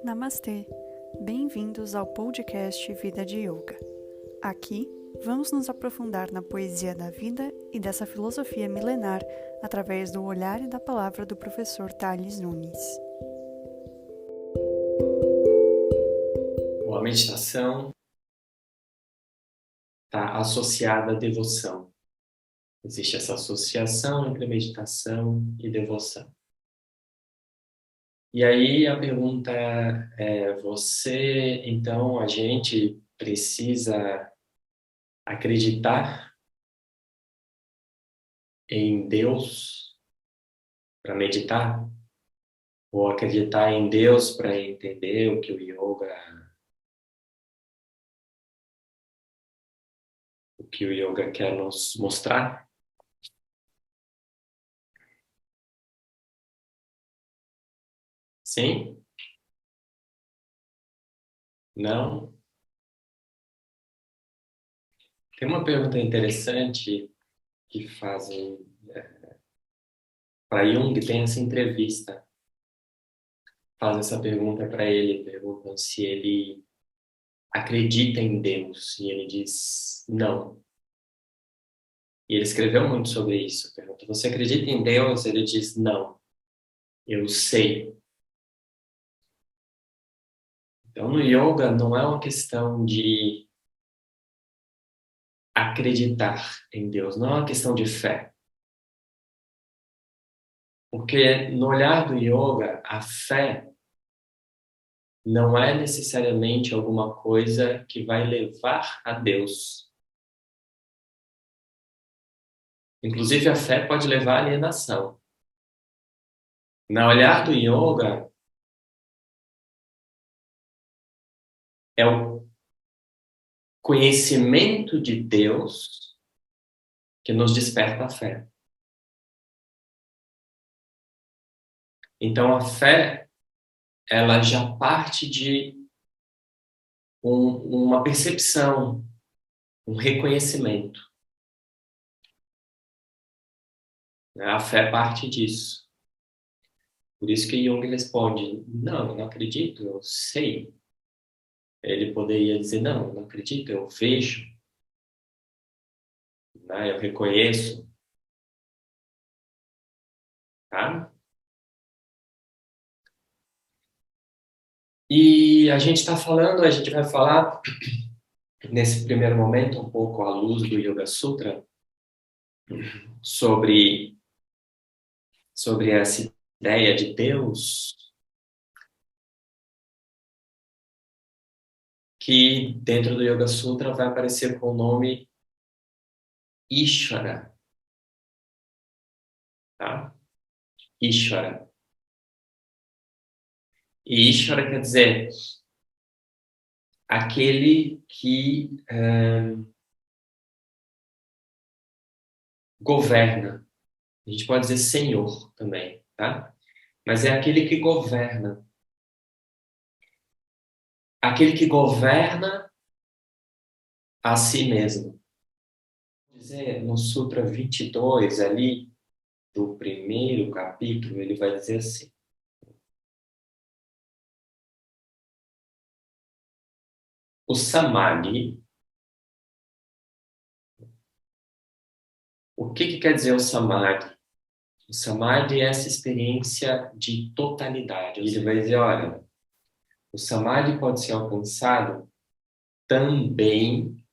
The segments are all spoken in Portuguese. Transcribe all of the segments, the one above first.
Namastê! Bem-vindos ao podcast Vida de Yoga. Aqui, vamos nos aprofundar na poesia da vida e dessa filosofia milenar através do olhar e da palavra do professor Tales Nunes. A meditação está associada à devoção. Existe essa associação entre meditação e devoção. E aí a pergunta é, então, a gente precisa acreditar em Deus para meditar? Ou acreditar em Deus para entender o que o yoga quer nos mostrar? Sim? Não? Tem uma pergunta interessante que fazem para Jung, tem essa entrevista. Faz essa pergunta para ele, perguntam se ele acredita em Deus, e ele diz não. E ele escreveu muito sobre isso. Pergunta: você acredita em Deus? Ele diz não. Eu sei. Então, no yoga não é uma questão de acreditar em Deus, não é uma questão de fé. Porque no olhar do yoga, a fé não é necessariamente alguma coisa que vai levar a Deus. Inclusive, a fé pode levar à alienação. No olhar do yoga, é o conhecimento de Deus que nos desperta a fé. Então, a fé, ela já parte de uma percepção, um reconhecimento. A fé parte disso. Por isso que Jung responde: não, eu não acredito, eu sei. Ele poderia dizer: não, eu não acredito, eu vejo, né? Eu reconheço. Tá? E a gente vai falar nesse primeiro momento um pouco à luz do Yoga Sutra sobre essa ideia de Deus, que dentro do Yoga Sutra vai aparecer com o nome Ishvara, tá? Ishvara. E Ishvara quer dizer aquele que governa. A gente pode dizer Senhor também, tá? Mas é aquele que governa. Aquele que governa a si mesmo. Dizer no Sutra 22, ali, do primeiro capítulo, ele vai dizer assim: o Samadhi. O que quer dizer o Samadhi? O Samadhi é essa experiência de totalidade. Ele vai dizer: olha, o Samadhi pode ser alcançado também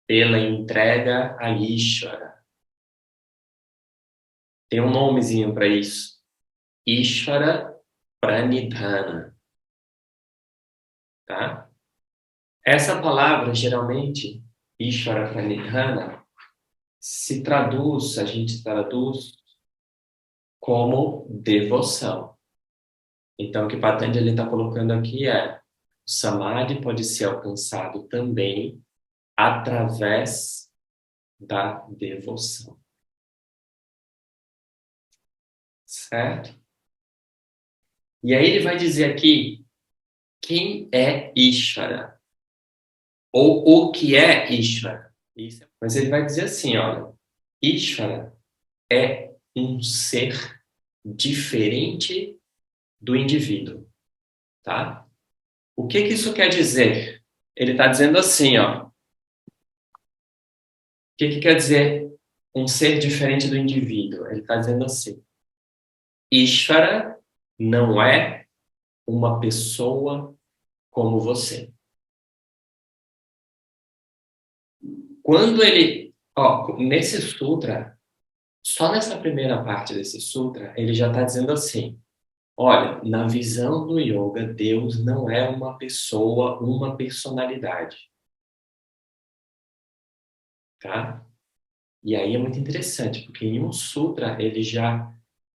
pela entrega a Ishvara. Tem um nomezinho para isso: Ishvara Pranidhana. Tá? Essa palavra, geralmente, Ishvara Pranidhana, a gente traduz como devoção. Então, o que Patanjali está colocando aqui é: o Samadhi pode ser alcançado também através da devoção. Certo? E aí ele vai dizer aqui quem é Ishvara, ou o que é Ishvara. Mas ele vai dizer assim, olha, Ishvara é um ser diferente do indivíduo. tá? O que que isso quer dizer? Ele está dizendo assim, ó. O que que quer dizer um ser diferente do indivíduo? Ele está dizendo assim: Ishvara não é uma pessoa como você. Quando ele, ó, nesse sutra, só nessa primeira parte desse sutra, ele já está dizendo assim: olha, na visão do yoga, Deus não é uma pessoa, uma personalidade, tá? E aí é muito interessante, porque em um sutra ele já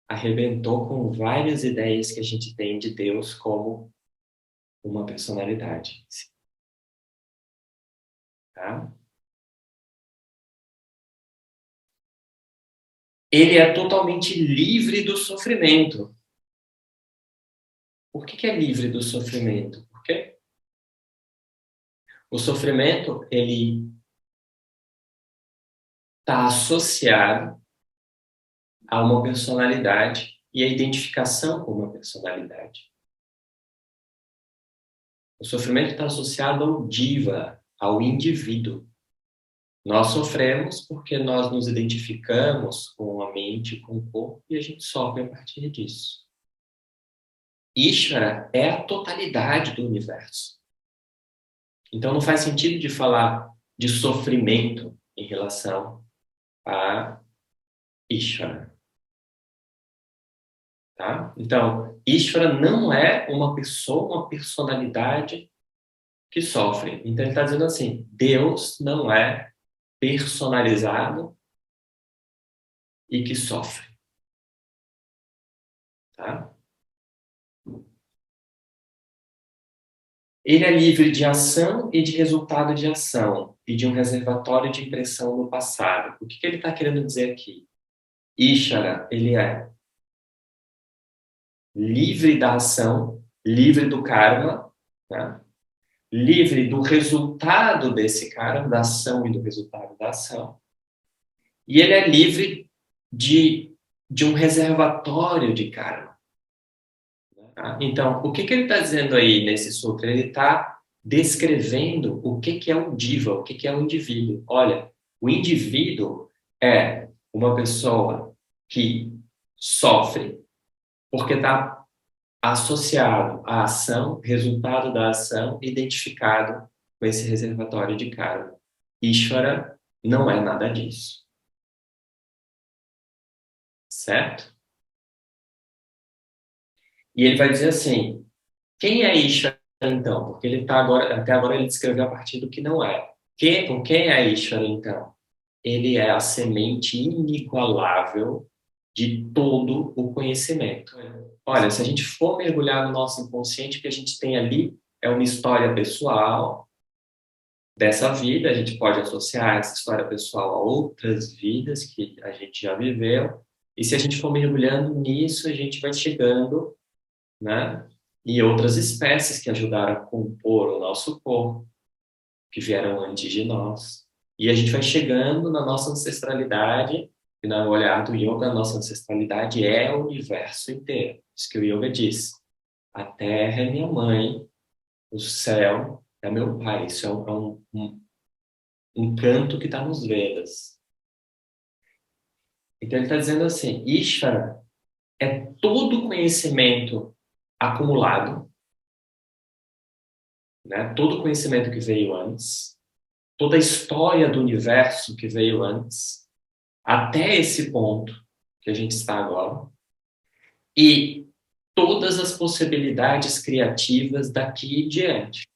arrebentou com várias ideias que a gente tem de Deus como uma personalidade, tá? Ele é totalmente livre do sofrimento. Por que que é livre do sofrimento? Porque o sofrimento, ele está associado a uma personalidade e a identificação com uma personalidade. O sofrimento está associado ao diva, ao indivíduo. Nós sofremos porque nós nos identificamos com a mente, com o corpo, e a gente sofre a partir disso. Ishvara é a totalidade do universo. Então não faz sentido de falar de sofrimento em relação a Ishvara. Tá? Então, Ishvara não é uma pessoa, uma personalidade que sofre. Então ele está dizendo assim, Deus não é personalizado e que sofre. Tá? Ele é livre de ação e de resultado de ação e de um reservatório de impressão no passado. O que que ele está querendo dizer aqui? Ishvara, ele é livre da ação, livre do karma, tá? Livre do resultado desse karma, da ação e do resultado da ação. E ele é livre de um reservatório de karma. Tá? Então, o que que ele está dizendo aí nesse sutra? Ele está descrevendo o que que é o diva, o que que é o indivíduo. Olha, o indivíduo é uma pessoa que sofre porque está associado à ação, resultado da ação, identificado com esse reservatório de karma. Ishvara não é nada disso. Certo? E ele vai dizer assim, quem é Ishvara então? Porque ele está agora, até agora ele descreveu a partir do que não é. Quem é Ishvara então? Ele é a semente inigualável de todo o conhecimento. Olha, se a gente for mergulhar no nosso inconsciente, o que a gente tem ali é uma história pessoal dessa vida, a gente pode associar essa história pessoal a outras vidas que a gente já viveu, e se a gente for mergulhando nisso, a gente vai chegando, né, e outras espécies que ajudaram a compor o nosso corpo, que vieram antes de nós. E a gente vai chegando na nossa ancestralidade, e no olhar do yoga, a nossa ancestralidade é o universo inteiro. Isso que o yoga diz. A terra é minha mãe, o céu é meu pai. Isso é um canto que está nos Vedas. Então ele está dizendo assim, Ishvara é todo conhecimento acumulado, né? Todo conhecimento que veio antes, toda a história do universo que veio antes, até esse ponto que a gente está agora, e todas as possibilidades criativas daqui em diante.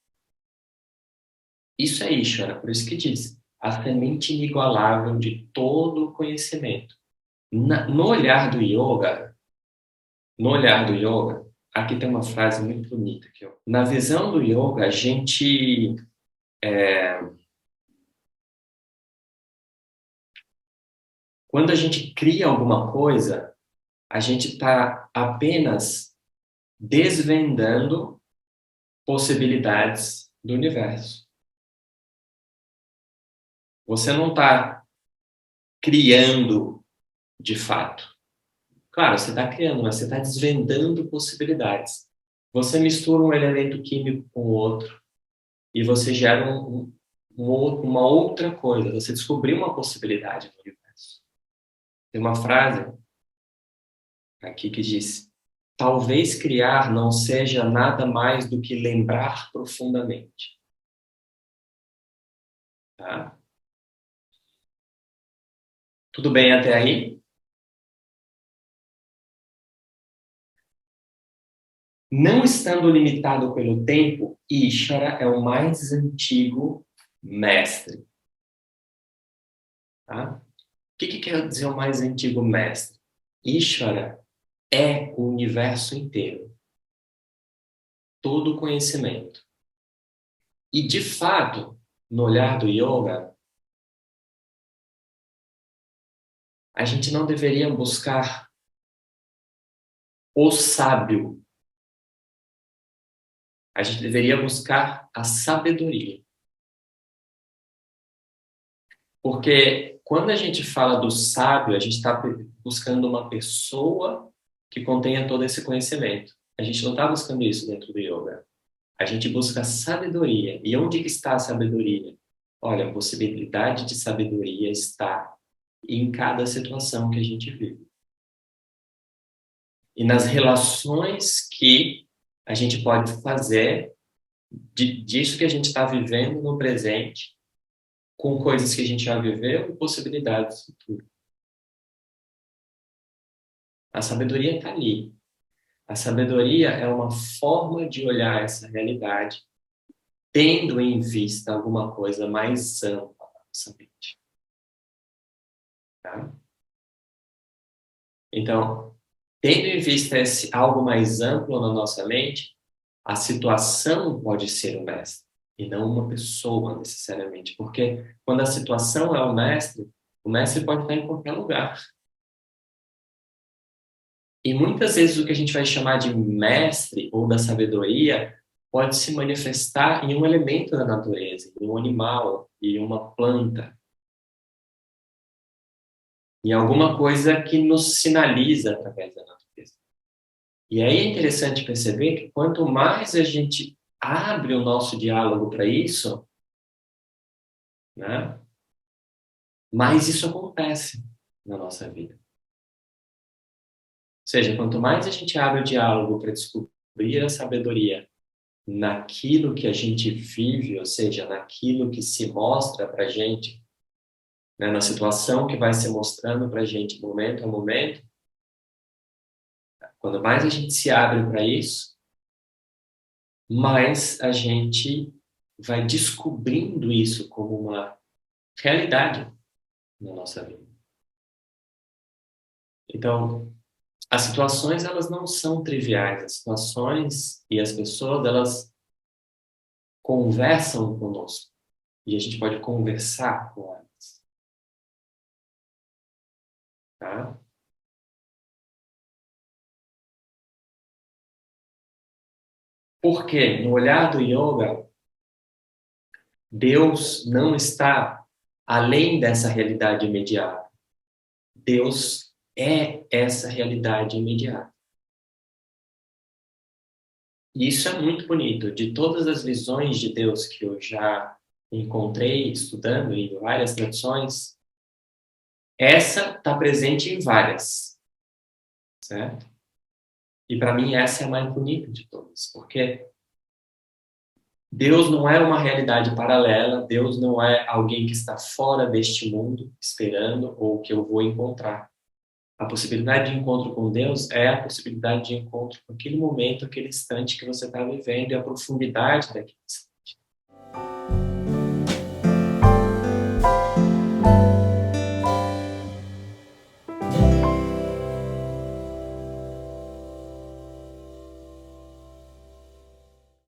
Isso é Ishvara, por isso que diz, a semente inigualável de todo o conhecimento. No olhar do yoga, no olhar do yoga, aqui tem uma frase muito bonita aqui, ó. Na visão do yoga, a gente quando a gente cria alguma coisa, a gente está apenas desvendando possibilidades do universo. Você não está criando de fato. Claro, você está criando, mas você está desvendando possibilidades. Você mistura um elemento químico com o outro e você gera uma outra coisa. Você descobriu uma possibilidade no universo. Tem uma frase aqui que diz: talvez criar não seja nada mais do que lembrar profundamente. Tá? Tudo bem até aí? Não estando limitado pelo tempo, Ishvara é o mais antigo mestre. Tá? O que quer dizer o mais antigo mestre? Ishvara é o universo inteiro, todo o conhecimento. E, de fato, no olhar do yoga, a gente não deveria buscar o sábio. A gente deveria buscar a sabedoria. Porque quando a gente fala do sábio, a gente está buscando uma pessoa que contenha todo esse conhecimento. A gente não está buscando isso dentro do yoga. A gente busca sabedoria. E onde que está a sabedoria? Olha, a possibilidade de sabedoria está em cada situação que a gente vive. E nas relações que a gente pode fazer disso que a gente está vivendo no presente, com coisas que a gente já viveu e possibilidades do futuro. A sabedoria está ali. A sabedoria é uma forma de olhar essa realidade, tendo em vista alguma coisa mais ampla na nossa mente. Tá? Então, tendo em vista esse algo mais amplo na nossa mente, a situação pode ser o mestre, e não uma pessoa necessariamente. Porque quando a situação é o mestre pode estar em qualquer lugar. E muitas vezes o que a gente vai chamar de mestre ou da sabedoria pode se manifestar em um elemento da natureza, em um animal, em uma planta, em alguma coisa que nos sinaliza através da natureza. E aí é interessante perceber que quanto mais a gente abre o nosso diálogo para isso, né, mais isso acontece na nossa vida. Ou seja, quanto mais a gente abre o diálogo para descobrir a sabedoria naquilo que a gente vive, ou seja, naquilo que se mostra para a gente, né, na situação que vai se mostrando para a gente momento a momento, quando mais a gente se abre para isso, mais a gente vai descobrindo isso como uma realidade na nossa vida. Então, as situações, elas não são triviais. As situações e as pessoas, elas conversam conosco. E a gente pode conversar com elas. Tá? Porque no olhar do yoga, Deus não está além dessa realidade imediata. Deus é essa realidade imediata. E isso é muito bonito. De todas as visões de Deus que eu já encontrei estudando em várias tradições, essa está presente em várias, certo? E para mim essa é a mais bonita de todas, porque Deus não é uma realidade paralela, Deus não é alguém que está fora deste mundo esperando ou que eu vou encontrar. A possibilidade de encontro com Deus é a possibilidade de encontro com aquele momento, aquele instante que você está vivendo e a profundidade daquele instante.